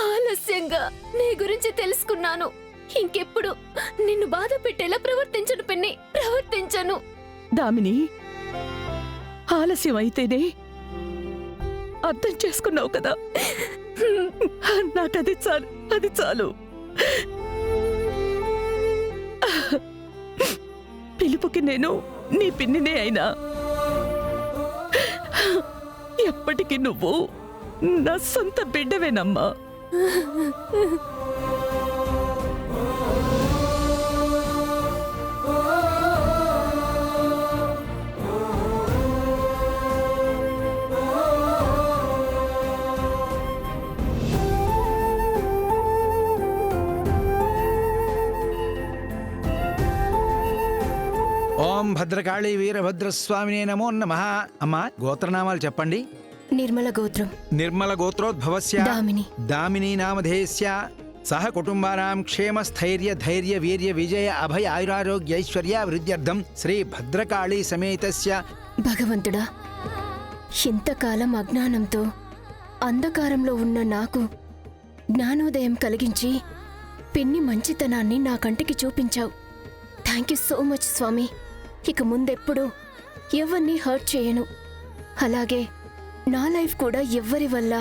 ఆలస్యంగా నీ గురించి తెలుసుకున్నాను. ఇంకెప్పుడు నిన్ను బాధ పెట్టేలా ప్రవర్తించను పిన్ని, ప్రవర్తించను. దామిని, ఆలస్యం అయితేనే అర్థం చేసుకున్నావు కదా. నాకది చాలు, అది చాలు. పిలుపుకి నేను నీ పిన్నినే అయినా ఎప్పటికీ నువ్వు నా సొంత బిడ్డవేనమ్మా. ఓం భద్రకాళి వీరభద్రస్వామినే నమో నమః. అమ్మా, గోత్రనామాలు చెప్పండి. నిర్మల గోత్రం. నిర్మల గోత్రోద్భవస్య దామిని. దామిని నామధేయస్య సహ కుటుంబానాం క్షేమ స్థైర్య ధైర్య వీర్య విజయ అభయ ఆయురారోగ్య ఐశ్వర్య వృద్ధ్యర్థం శ్రీ భద్రకాళి సమేతస్య. భగవంతుడా, ఇంతకాలం అజ్ఞానంతో అంధకారంలో ఉన్న నాకు జ్ఞానోదయం కలిగించి పిన్ని మంచితనాన్ని నా కంటికి చూపించావు. థ్యాంక్ యూ సో మచ్ స్వామి. ఇక ముందెప్పుడు ఎవరిని హర్ట్ చేయను. అలాగే నా లైఫ్ కూడా ఎవ్వరి వల్ల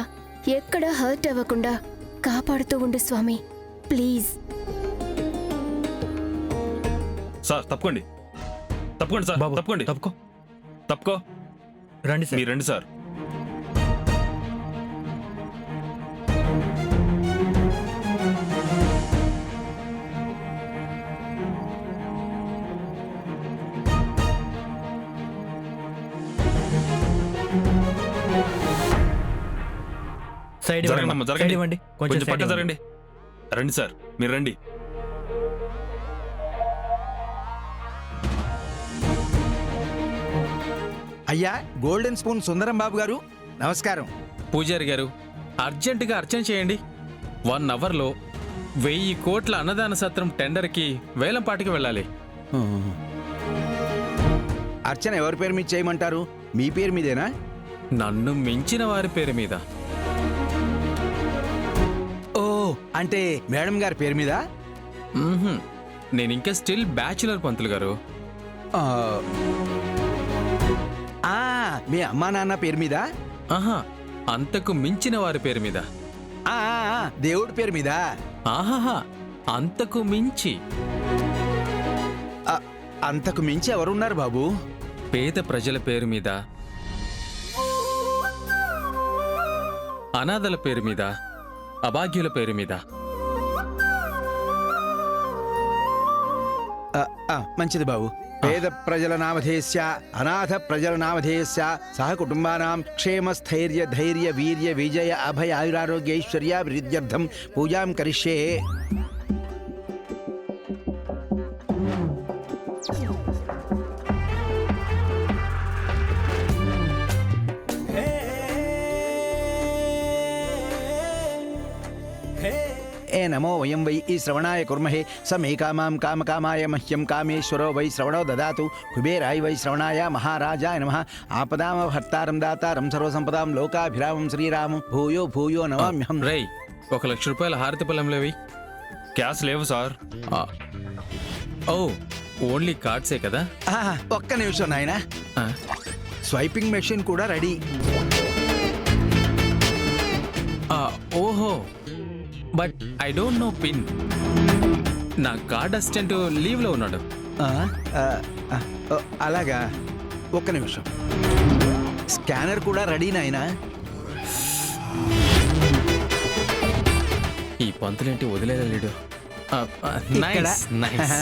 ఎక్కడా హర్ట్ అవ్వకుండా కాపాడుతూ ఉండు స్వామి, ప్లీజ్. సార్ తప్పుకోండి, తప్పుకోండి సార్, తప్పుకోండి, తప్పుకో. రండి సార్, మీరు రండి సార్. సైడ్ జరగండి, సైడ్ ఇవ్వండి, కొంచెం సైడ్ పక్క ఇవ్వండి. జరగండి. రండి సార్, మీరు రండి. అయ్యా, గోల్డెన్ స్పూన్ సుందరం బాబు గారు, నమస్కారం. పూజారి గారు, అర్జెంటుగా అర్చన చేయండి. 1 అవర్లో 1000 కోట్ల అన్నదాన సత్రం టెండర్కి వేలంపాటికి వెళ్ళాలి. అర్చన ఎవరి పేరు మీద చేయమంటారు? మీ పేరు మీదేనా? నన్ను మించిన వారి పేరు మీద. ఓ, అంటే మేడం గారి పేరు మీద? మ్మ్హ్మ్. నేను ఇంకా స్టిల్ బ్యాచులర్ పంతులు గారు. ఆ, ఆ, మీ అమ్మా నాన్న పేరు మీద? ఆహా, అంతకు మించిన వారి పేరు మీద. ఆ, ఆ, దేవుడి పేరు మీద? ఆహాహా, అంతకు మించి. ఆ, అంతకు మించి ఎవరున్నారు బాబు? పేద ప్రజల పేరు మీద, అనాథల పేరు మీద, అభాగ్యుల పేరు మీద. మంచిది బాబు. పేద ప్రజల నామధేయస్య అనాథ ప్రజల నామధేయస్య సహ కుటుంబానాం క్షేమ స్థైర్య ధైర్య వీర్య విజయ అభయ ఆయురారోగ్య ఐశ్వర్య వృద్ధ్యర్థం పూజాం కరిష్యే. ఏ నమో వయం వై ఈ శ్రవణాయ కుర్మహే సమే కామాం కామకామాయ మహ్యం కామేశ్వరో వై శ్రవణో దదాతు కుబేరాయ వై శ్రవణాయ మహారాజాయ నమః. ఆపదామహర్తారం దాతారం సర్వసంపదాం లోకాభిరామం శ్రీరామం భూయో భూయో నమామ్యహం. రేయ్, 1 లక్ష రూపాయల హారతి పళ్ళెంలేవి? క్యాష్ లేవు సార్. ఓ, ఓన్లీ కార్డ్సే కదా? ఒక్క నిమిషం నాయన. ఆ, స్వైపింగ్ మెషిన్ కూడా రెడీ. ఓహో, but I don't know pin. నా కార్డ్ అసిస్టెంట్ లీవ్లో ఉన్నాడు. అలాగా, ఒక్క నిమిషం. స్కానర్ కూడా రెడీ నాయనా. ఈ పంతులేంటి వదిలేలేడు. Nice nice.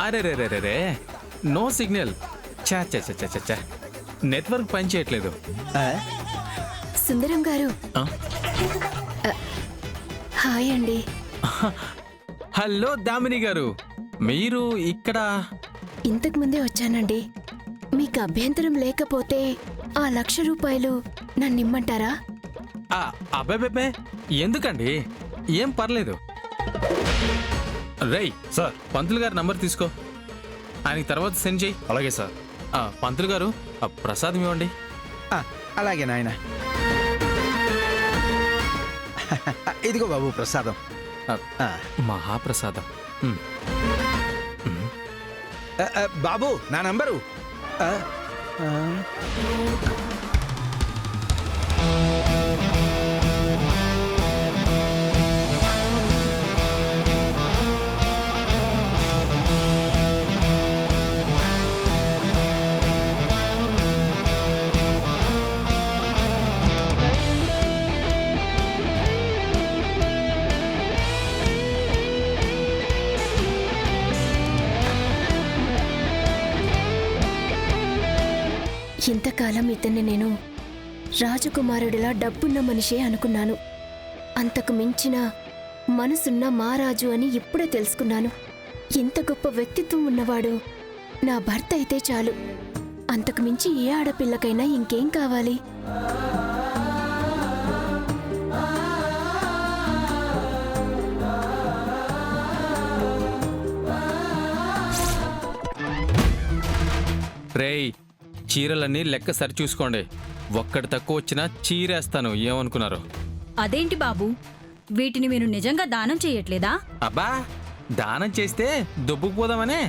అరే రే రే రే, నో సిగ్నల్. చా చా చా చా చా, నెట్వర్క్ పని చేయట్లేదు. సుందరం గారు, హాయ్ అండి. హలో దామిని గారు, మీరు ఇక్కడ? ఇంతకు ముందే వచ్చానండి. మీకు అభ్యంతరం లేకపోతే ఆ 1,00,000 రూపాయలు నన్నిమ్మంటారా? అబ్బాబే, ఎందుకండి? ఏం పర్లేదు. రేయ్ సార్, పంతులు గారి నంబర్ తీసుకో. ఆయనకి తర్వాత సెండ్ చేయి. అలాగే సార్. పంతులు గారు ప్రసాదం ఇవ్వండి. అలాగే నాయన. ఇదిగో బాబు ప్రసాదం. మహాప్రసాదం. బాబు నా నంబరు. ఇంతకాలం ఇతన్ని నేను రాజకుమారుడిలా డబ్బున్న మనిషే అనుకున్నాను. అంతకు మించిన మనసున్న మహారాజు అని ఇప్పుడే తెలుసుకున్నాను. ఇంత గొప్ప వ్యక్తిత్వం ఉన్నవాడు నా భర్త అయితే చాలు. అంతకు మించి ఏ ఆడపిల్లకైనా ఇంకేం కావాలి? రేయ్, చీరలన్నీ లెక్క సరి చూసుకోండి. ఒక్కటి తక్కువ వచ్చినా చీరేస్తాను. ఏమనుకున్నారు? అదేంటి బాబు, వీటిని మీరు నిజంగా దానం చేయట్లేదా? అబ్బా, దానం చేస్తే దుబ్బుకుపోదామనే.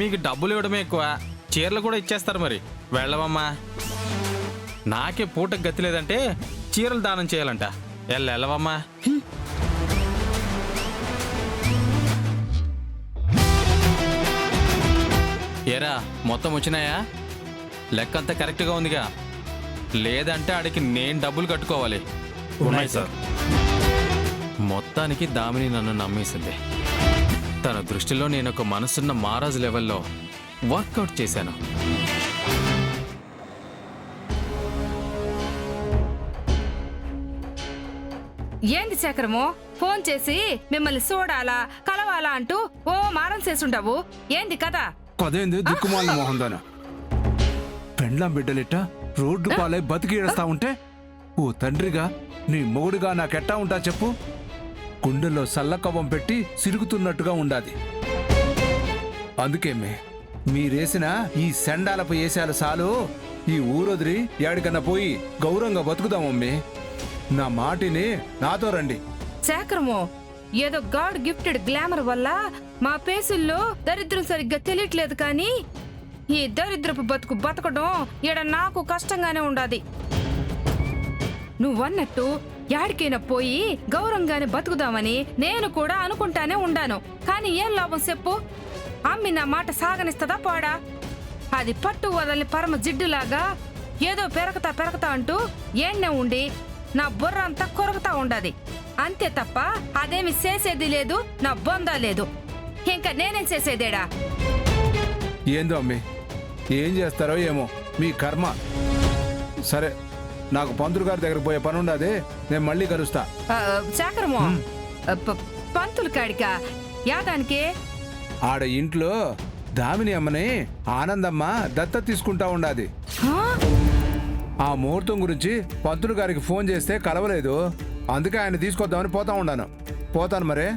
మీకు డబ్బులు ఇవ్వడమే ఎక్కువ, చీరలు కూడా ఇచ్చేస్తారు. మరి వెళ్ళవమ్మా. నాకే పూటకు గతి లేదంటే చీరలు దానం చేయాలంట. వెళ్ళవమ్మా. ఏరా, మొత్తం వచ్చినాయా? లెక్కంతా కరెక్ట్గా ఉందిగా? లేదంటే ఆడికి నేను డబ్బులు కట్టుకోవాలి. ఉన్నాయి సార్. మొత్తానికి దామిని నన్ను నమ్మేసింది. తన దృష్టిలో నేను ఒక మనసున్న మహారాజు లెవెల్లో వర్కౌట్ చేశాను. ఏంది శేఖరము, ఫోన్ చేసి మిమ్మల్ని చూడాలా కలవాలా అంటూ ఓ మారం చేసుంటావు. ఏంది కదా? కదేంది దిక్కుమాలిన మోహందాన పెండ్లాం బిడ్డలిట్ట రోడ్డు పాలై బతికి ఏడుస్తా ఉంటే ఓ తండ్రిగా నీ మొగుడుగా నాకెట్టా ఉంటా చెప్పు? గుండెల్లో సల్లకవ్వం పెట్టి సిరుగుతున్నట్టుగా ఉండాది. అందుకేమే మీరేసిన ఈ సెండాలపు ఏసాలు సాలు. ఈ ఊరొదిరి యాడికన్నా పోయి గౌరవంగా బతుకుదామమ్మే. నా మాటిని నాతో రండి. శేఖరము, ఏదో గాడ్ గిఫ్టెడ్ గ్లామర్ వల్ల మా పేసుల్లో దరిద్రం సరిగ్గా తెలియట్లేదు, కానీ ఈ దరిద్రపు బతుకు బతకడం ఈడ నాకు కష్టంగానే ఉండాది. నువ్వన్నట్టు యాడికైనా పోయి గౌరవంగానే బతుకుదామని నేను కూడా అనుకుంటానే ఉండాను. కానీ ఏం లాభం చెప్పు? అమ్మి నా మాట సాగనిస్తదా పాడా? అది పట్టు వదలని పరమ జిడ్డులాగా ఏదో పెరగతా అంటూ ఏడ్నే ఉండి నా బుర్ర అంతా కొరకుతా ఉండాది. అంతే తప్ప అదేమి చేసేది లేదు, నా బొందా లేదు. ఇంకా నేనేం చేసేదేడా? ఏందో అమ్మి, ఏం చేస్తారో ఏమో మీ కర్మ. సరే, నాకు పంతులు గారి దగ్గర పోయే పని ఉండదే. నేను మళ్ళీ కలుస్తా. శేఖరము, పంతులు కాడికా? యాదానికి? ఆడ ఇంట్లో దామిని అమ్మని ఆనందమ్మ దత్త తీసుకుంటా ఉండాది. ఆ ముహూర్తం గురించి పంతులు గారికి ఫోన్ చేస్తే కలవలేదు. అందుకే ఆయన తీసుకొద్దామని పోతా ఉండాను. పోతాను మరే.